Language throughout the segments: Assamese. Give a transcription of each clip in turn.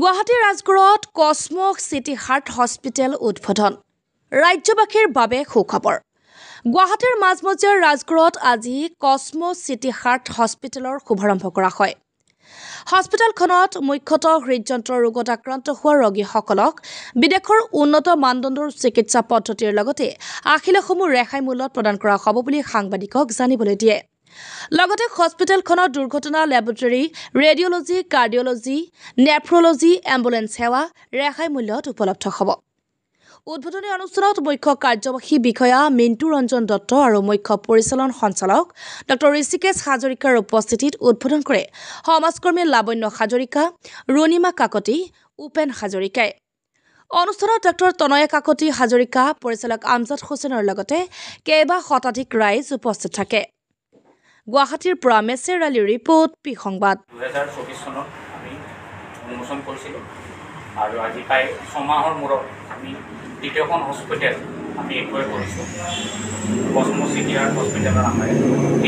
গুৱাহাটীৰ ৰাজগড়ত কসমক চিটি হাৰ্ট হস্পিটেল উদ্বোধন ৰাজ্যবাসীৰ বাবে সুখবৰ গুৱাহাটীৰ মাজমজিয়াৰ ৰাজগড়ত আজি কসমক চিটি হাৰ্ট হস্পিটেলৰ শুভাৰম্ভ কৰা হয় হস্পিটেলখনত মুখ্যতঃ হৃদযন্ত্ৰৰ ৰোগত আক্ৰান্ত হোৱা ৰোগীসকলক বিদেশৰ উন্নত মানদণ্ডৰ চিকিৎসা পদ্ধতিৰ লগতে আখিলাসমূহ ৰেহাই মূল্যত প্ৰদান কৰা হ'ব বুলি সাংবাদিকক জানিবলৈ দিয়ে লগতে হস্পিটেলখনৰ দুৰ্ঘটনা ল্যাবৰেটৰী ৰেডিঅলজি কাৰ্ডিঅলজি নেফ্ৰলজি এম্বুলেন্স সেৱা ৰেহাই মূল্যত উপলব্ধ হ'ব উদ্বোধনী অনুষ্ঠানত মুখ্য কাৰ্যবাহী বিষয়া মিণ্টু ৰঞ্জন দত্ত আৰু মুখ্য পৰিচালন সঞ্চালক ডক্টৰ ঋষিকেশ হাজৰিকাৰ উপস্থিতিত উদ্বোধন কৰে সমাজকৰ্মী লাবণ্য হাজৰিকা ৰুণিমা কাকতি উপেন হাজৰিকাই অনুষ্ঠানত ডক্টৰ তনয়া কাকতি হাজৰিকা পৰিচালক আমজাদ হোসেনৰ লগতে কেইবা শতাধিক ৰাইজ উপস্থিত থাকে গুৱাহাটীৰ পৰা মেছেৰ আলী ৰিপৰ্ট পি সংবাদ 2024 চনত আমি উন্মোচন কৰিছিলোঁ আৰু আজি প্ৰায় 6 মাহৰ মূৰত আমি দ্বিতীয়খন হস্পিটেল আমি একুৱাই কৰিছোঁ কসমক চিটি হাৰ্ট হস্পিটেলৰ নামেৰে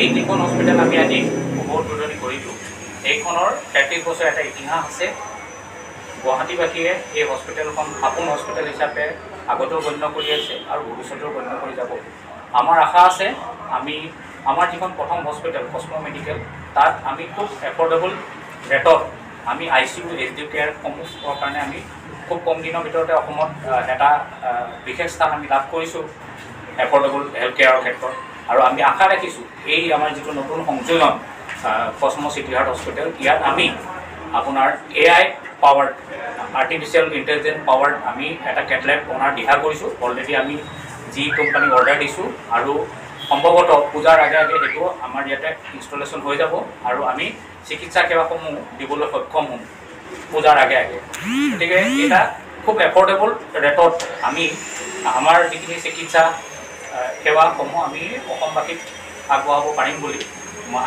এই দুখন হস্পিটেল আমি আজি উদ্বোধনী কৰিলোঁ এইখনৰ 33 বছৰ এটা ইতিহাস আছে গুৱাহাটীবাসীয়ে এই হস্পিটেলখন আপোন হস্পিটেল হিচাপে আগতেও গণ্য কৰি আছে আৰু ভৱিষ্যতেও গণ্য কৰি যাব আমাৰ আশা আছে আমি আমাৰ যিখন প্ৰথম হস্পিটেল কসমক মেডিকেল তাত আমি খুব এফৰ্ডেবল ৰেটত আমি ICU HD কেয়াৰসমূহৰ কাৰণে আমি খুব কম দিনৰ ভিতৰতে অসমত এটা বিশেষ স্থান আমি লাভ কৰিছোঁ এফৰ্ডেবল হেল্থ কেয়াৰৰ ক্ষেত্ৰত আৰু আমি আশা ৰাখিছোঁ এই আমাৰ যিটো নতুন সংযোজন কসমক চিটি হাৰ্ট হস্পিটেল ইয়াত আমি আপোনাৰ AI powered artificial intelligence powered আমি এটা কেটলেব অনাৰ দিহা কৰিছোঁ অলৰেডি আমি যি কোম্পানীক অৰ্ডাৰ দিছোঁ আৰু সম্ভৱতঃ পূজাৰ আগে আগে সেইটো আমাৰ ইয়াতে ইনষ্টলেশ্যন হৈ যাব আৰু আমি চিকিৎসা সেৱাসমূহ দিবলৈ সক্ষম হ'ম পূজাৰ আগে আগে গতিকে এটা খুব এফৰ্ডেবল ৰেটত আমি আমাৰ যিখিনি চিকিৎসা সেৱাসমূহ আমি অসমবাসীক আগবঢ়াব পাৰিম বুলি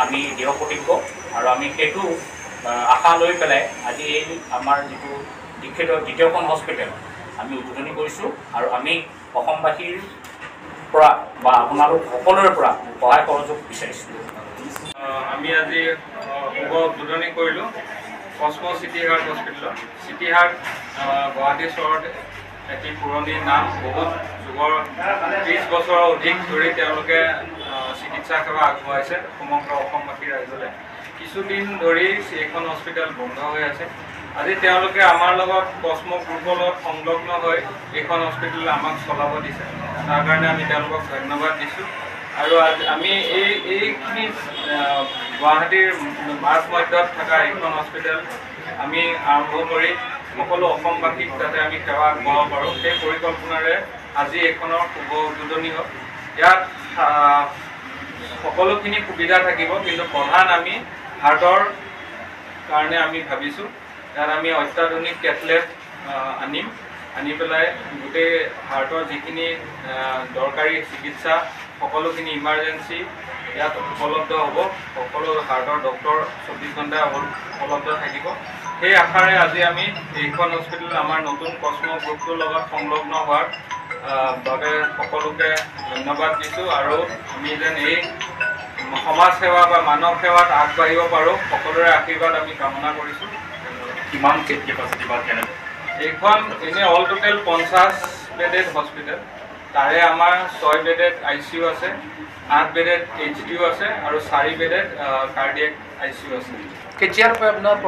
আমি দৃঢ় প্ৰতিজ্ঞ আৰু আমি সেইটো আশা লৈ পেলাই আজি এই আমাৰ যিটো দ্বিতীয়খন হস্পিটেল আমি উদ্বোধনী কৰিছোঁ আৰু আমি অসমবাসীৰ পৰা বা আপোনালোক সকলোৰে পৰা সহায় সহযোগ বিচাৰিছোঁ আমি আজি শুভ উদ্বোধনী কৰিলোঁ কসমক চিটি হাৰ্ট হস্পিটেলত চিটি হাৰ্ট গুৱাহাটী চহৰত এটি পুৰণি নাম বহুত যুগৰ 30 বছৰৰ অধিক ধৰি তেওঁলোকে চিকিৎসা সেৱা আগবঢ়াইছে সমগ্ৰ অসমবাসী ৰাইজলৈ কিছুদিন ধৰি এইখন হস্পিটেল বন্ধ হৈ আছে আজি তেওঁলোকে আমাৰ লগত কসমক গ্ৰুপৰ লগত সংলগ্ন হৈ এইখন হস্পিটেল আমাক চলাব দিছে তাৰ কাৰণে আমি তেওঁলোকক ধন্যবাদ দিছোঁ আৰু আমি এইখিনি গুৱাহাটীৰ মাজ মধ্যত থকা এইখন হস্পিটেল আমি আৰম্ভ কৰি সকলো অসমবাসীক যাতে আমি সেৱা আগবঢ়াব পাৰোঁ সেই পৰিকল্পনাৰে আজি এইখনৰ শুভ উদ্বোধনী হ'ল ইয়াত সকলোখিনি সুবিধা থাকিব কিন্তু প্ৰধান আমি হাৰ্টৰ কাৰণে আমি ভাবিছোঁ ইয়াত আমি অত্যাধুনিক কেটলেব আনি পেলাই গোটেই হাৰ্টৰ যিখিনি দৰকাৰী চিকিৎসা সকলোখিনি ইমাৰ্জেঞ্চি ইয়াত উপলব্ধ হ'ব সকলো হাৰ্টৰ ডক্টৰ 24 ঘণ্টা উপলব্ধ থাকিব সেই আশাৰে আজি আমি এইখন হস্পিটেল আমাৰ নতুন কসমক গ্ৰুপটোৰ লগত সংলগ্ন হোৱাৰ বাবে সকলোকে ধন্যবাদ দিছোঁ আৰু আমি যেন এই সমাজ সেৱা বা মানৱ সেৱাত আগবাঢ়িব পাৰোঁ সকলোৰে আশীৰ্বাদ আমি কামনা কৰিছোঁ কিমান কেপাচিটি বা কেনেকৈ এইখন এনে অল টোটেল 50 বেডেড হস্পিটেল তাৰে আমাৰ 6 বেডেড ICU আছে 8 বেডেড HDU আছে আৰু 4 বেডেড কাৰ্ডিয়েক ICU আছে কেতিয়াৰ পৰা আপোনাৰ